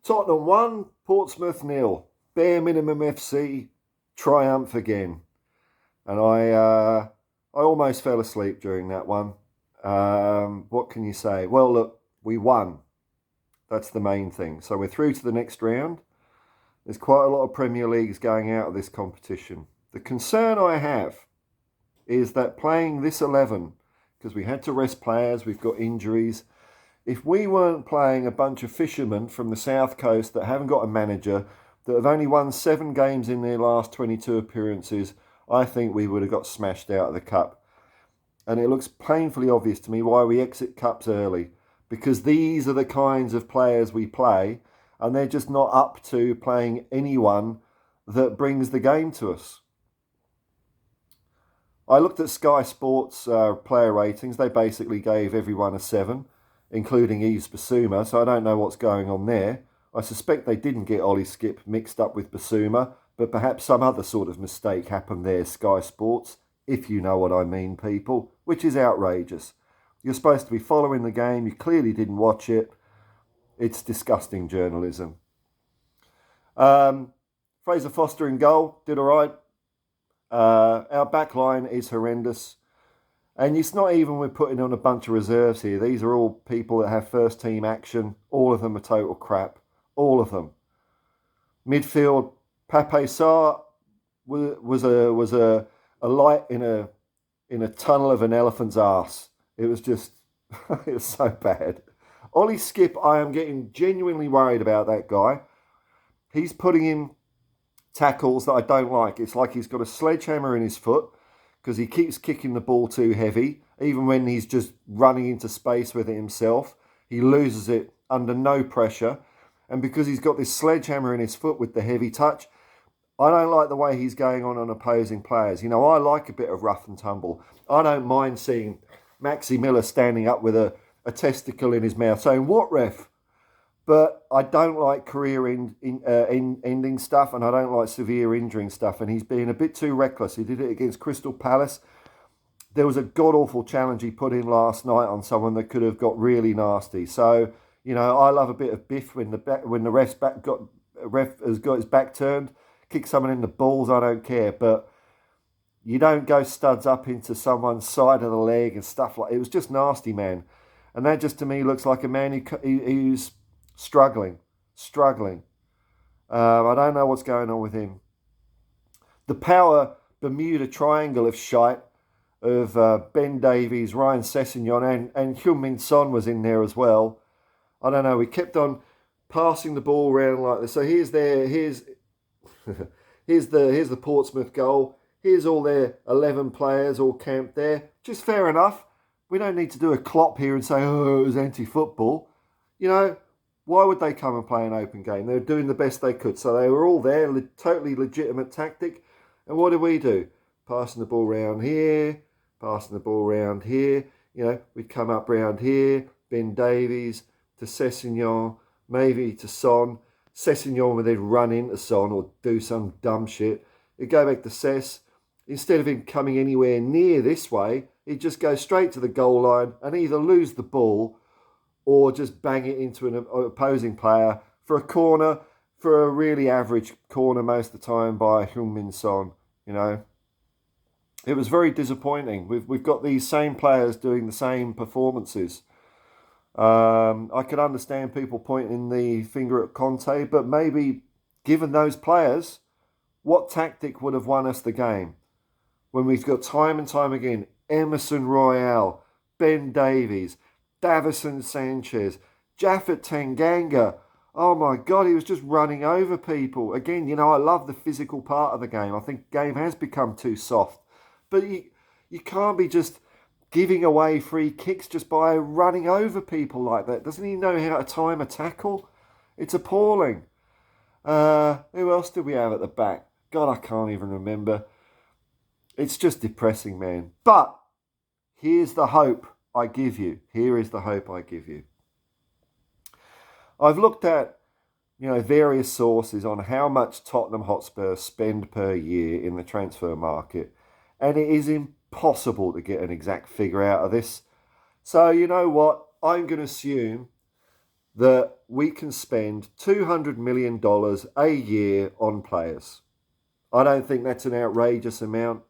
Tottenham 1, Portsmouth 0. Bare minimum FC triumph again. And I almost fell asleep during that one. What can you say? Well, look, we won. That's the main thing. So we're through to the next round. There's quite a lot of Premier Leagues going out of this competition. The concern I have is that playing this 11, because we had to rest players, we've got injuries. If we weren't playing a bunch of fishermen from the south coast that haven't got a manager, that have only won 7 games in their last 22 appearances, I think we would have got smashed out of the cup. And it looks painfully obvious to me why we exit cups early, because these are the kinds of players we play, and they're just not up to playing anyone that brings the game to us. I looked at Sky Sports player ratings. They basically gave everyone a 7, including Yves Bissouma, so I don't know what's going on there. I suspect they didn't get Ollie Skip mixed up with Bissouma, but perhaps some other sort of mistake happened there, Sky Sports, if you know what I mean, people, which is outrageous. You're supposed to be following the game. You clearly didn't watch it. It's disgusting journalism. Fraser Foster in goal, did all right. Our back line is horrendous. And it's not even we're putting on a bunch of reserves here. These are all people that have first team action. All of them are total crap. All of them. Midfield, Pape Sarr was a light in a tunnel of an elephant's arse. It was just, it was so bad. Ollie Skip, I am getting genuinely worried about that guy. He's putting in tackles that I don't like. It's like he's got a sledgehammer in his foot because he keeps kicking the ball too heavy. Even when he's just running into space with it himself, he loses it under no pressure. And because he's got this sledgehammer in his foot with the heavy touch, I don't like the way he's going on opposing players. You know, I like a bit of rough and tumble. I don't mind seeing Maxi Miller standing up with a testicle in his mouth saying, "What, ref?" But I don't like career ending stuff, and I don't like severe injuring stuff. And he's being a bit too reckless. He did it against Crystal Palace. There was a god-awful challenge he put in last night on someone that could have got really nasty. So, you know, I love a bit of biff when the ref has got his back turned. Kick someone in the balls, I don't care. But you don't go studs up into someone's side of the leg and stuff like. It was just nasty, man. And that just to me looks like a man who's struggling. I don't know what's going on with him. The power Bermuda Triangle of shite of Ben Davies, Ryan Sessegnon and Heung-min Son was in there as well. I don't know. We kept on passing the ball around like this. So here's the Portsmouth goal. Here's all their 11 players all camped there. Just fair enough. We don't need to do a Klopp here and say, oh, it was anti-football. You know, why would they come and play an open game? They were doing the best they could. So they were all there, totally legitimate tactic. And what do? Passing the ball around here, passing the ball around here. You know, we'd come up round here, Ben Davies to Sessegnon, maybe to Son. Sessegnon would then run into Son or do some dumb shit. He'd go back to Sess. Instead of him coming anywhere near this way, he'd just go straight to the goal line and either lose the ball or just bang it into an opposing player for a corner, for a really average corner most of the time by Heung-min Son, you know. It was very disappointing. We've got these same players doing the same performances. I could understand people pointing the finger at Conte, but maybe given those players, what tactic would have won us the game? When we've got time and time again, Emerson Royale, Ben Davies, Davison Sanchez, Jaffet Tanganga. Oh my God, he was just running over people. Again, you know, I love the physical part of the game. I think the game has become too soft. But you can't be just giving away free kicks just by running over people like that. Doesn't he know how to time a tackle? It's appalling. Who else did we have at the back? God, I can't even remember. It's just depressing, man. But here's the hope I give you. Here is the hope I give you. I've looked at, you know, various sources on how much Tottenham Hotspur spend per year in the transfer market, and it is impossible to get an exact figure out of this. So you know what? I'm going to assume that we can spend $200 million a year on players. I don't think that's an outrageous amount.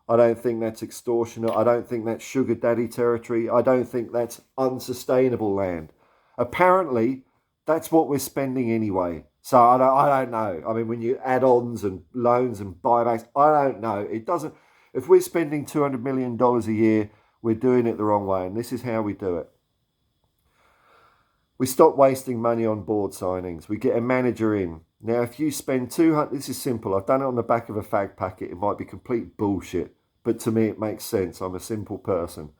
I don't think that's extortionate. I don't think that's sugar daddy territory. I don't think that's unsustainable land. Apparently, that's what we're spending anyway. So I don't know. I mean, when you add-ons and loans and buybacks, I don't know. It doesn't. If we're spending $200 million a year, we're doing it the wrong way. And this is how we do it. We stop wasting money on board signings. We get a manager in. Now, if you spend 200, this is simple. I've done it on the back of a fag packet. It might be complete bullshit, but to me, it makes sense. I'm a simple person.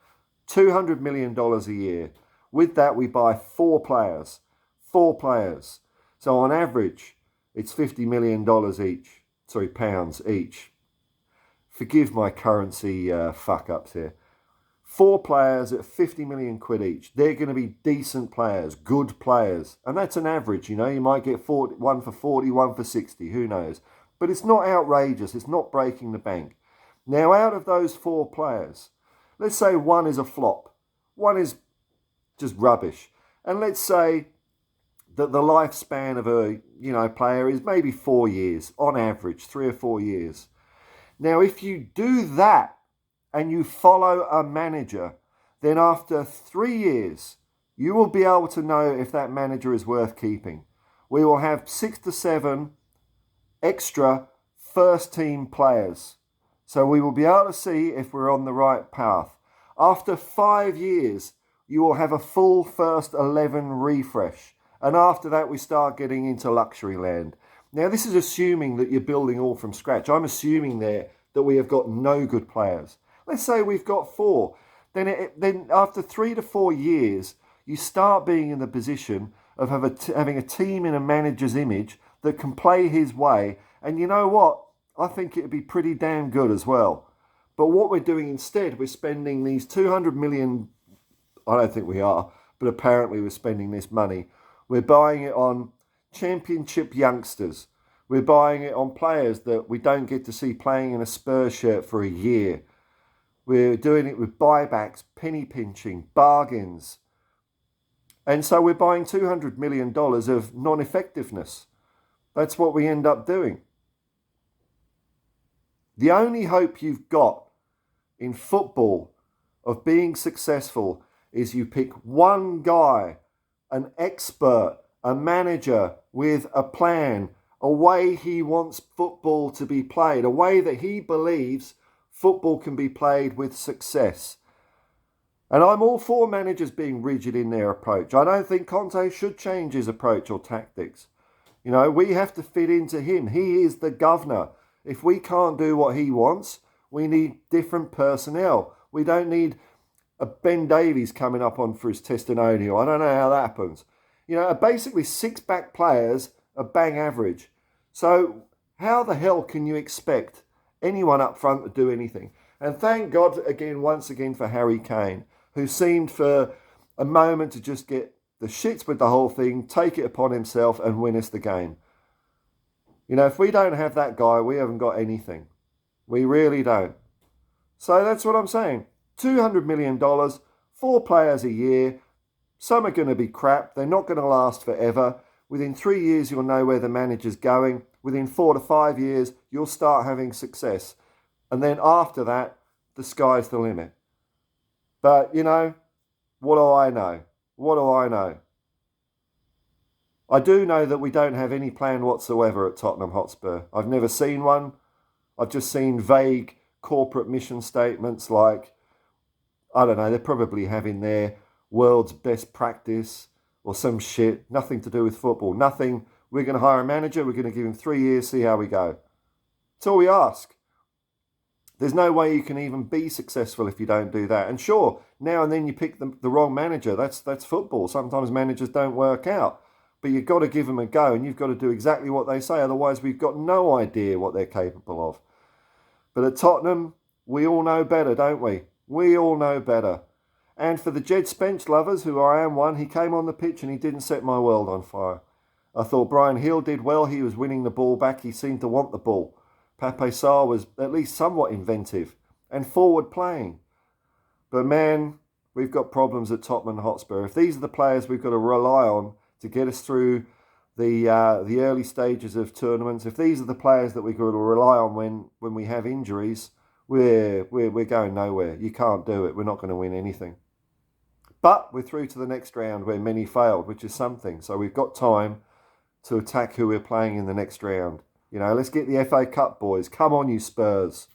$200 million a year. With that, we buy 4 players. 4 players. So on average, it's $50 million each. Sorry, pounds each. Forgive my currency fuck-ups here. 4 players at 50 million quid each. They're going to be decent players, good players. And that's an average, you know. You might get 40, one for 40, one for 60, who knows. But it's not outrageous. It's not breaking the bank. Now, out of those 4 players, let's say one is a flop. One is just rubbish. And let's say that the lifespan of a player is maybe 4 years, on average, 3 or 4 years. Now, if you do that, and you follow a manager, then after 3 years, you will be able to know if that manager is worth keeping. We will have 6 to 7 extra first team players. So we will be able to see if we're on the right path. After 5 years, you will have a full first 11 refresh. And after that, we start getting into luxury land. Now, this is assuming that you're building all from scratch. I'm assuming there that we have got no good players. Let's say we've got 4. Then after 3 to 4 years, you start being in the position of having a team in a manager's image that can play his way. And you know what? I think it'd be pretty damn good as well. But what we're doing instead, we're spending these 200 million, I don't think we are, but apparently we're spending this money. We're buying it on championship youngsters. We're buying it on players that we don't get to see playing in a Spurs shirt for a year. We're doing it with buybacks, penny pinching, bargains. And so we're buying $200 million of non-effectiveness. That's what we end up doing. The only hope you've got in football of being successful is you pick one guy, an expert, a manager with a plan, a way he wants football to be played, a way that he believes football can be played with success. And I'm all for managers being rigid in their approach. I don't think Conte should change his approach or tactics. You know, we have to fit into him. He is the governor. If we can't do what he wants, we need different personnel. We don't need a Ben Davies coming up on for his testimonial. I don't know how that happens. You know, basically 6 back players are bang average. So how the hell can you expect anyone up front to do anything? And thank God once again for Harry Kane, who seemed for a moment to just get the shits with the whole thing, take it upon himself and win us the game. You know, if we don't have that guy, we haven't got anything. We really don't. So that's what I'm saying. $200 million, 4 players a year. Some are going to be crap. They're not going to last forever. Within 3 years, you'll know where the manager's going. Within 4 to 5 years, you'll start having success. And then after that, the sky's the limit. But, you know, what do I know? What do I know? I do know that we don't have any plan whatsoever at Tottenham Hotspur. I've never seen one. I've just seen vague corporate mission statements like, I don't know, they're probably having their world's best practice or some shit. Nothing to do with football. Nothing. We're going to hire a manager. We're going to give him 3 years, see how we go. That's all we ask. There's no way you can even be successful if you don't do that. And sure, now and then you pick the wrong manager. That's football. Sometimes managers don't work out. But you've got to give them a go and you've got to do exactly what they say. Otherwise, we've got no idea what they're capable of. But at Tottenham, we all know better, don't we? We all know better. And for the Jed Spence lovers, who I am one, he came on the pitch and he didn't set my world on fire. I thought Brian Hill did well. He was winning the ball back. He seemed to want the ball. Pape Sarr was at least somewhat inventive and forward playing. But man, we've got problems at Tottenham Hotspur. If these are the players we've got to rely on to get us through the early stages of tournaments. If these are the players that we've got to rely on when we have injuries, we're going nowhere. You can't do it. We're not going to win anything. But we're through to the next round where many failed, which is something. So we've got time to attack who we're playing in the next round. You know, let's get the FA Cup, boys. Come on, you Spurs.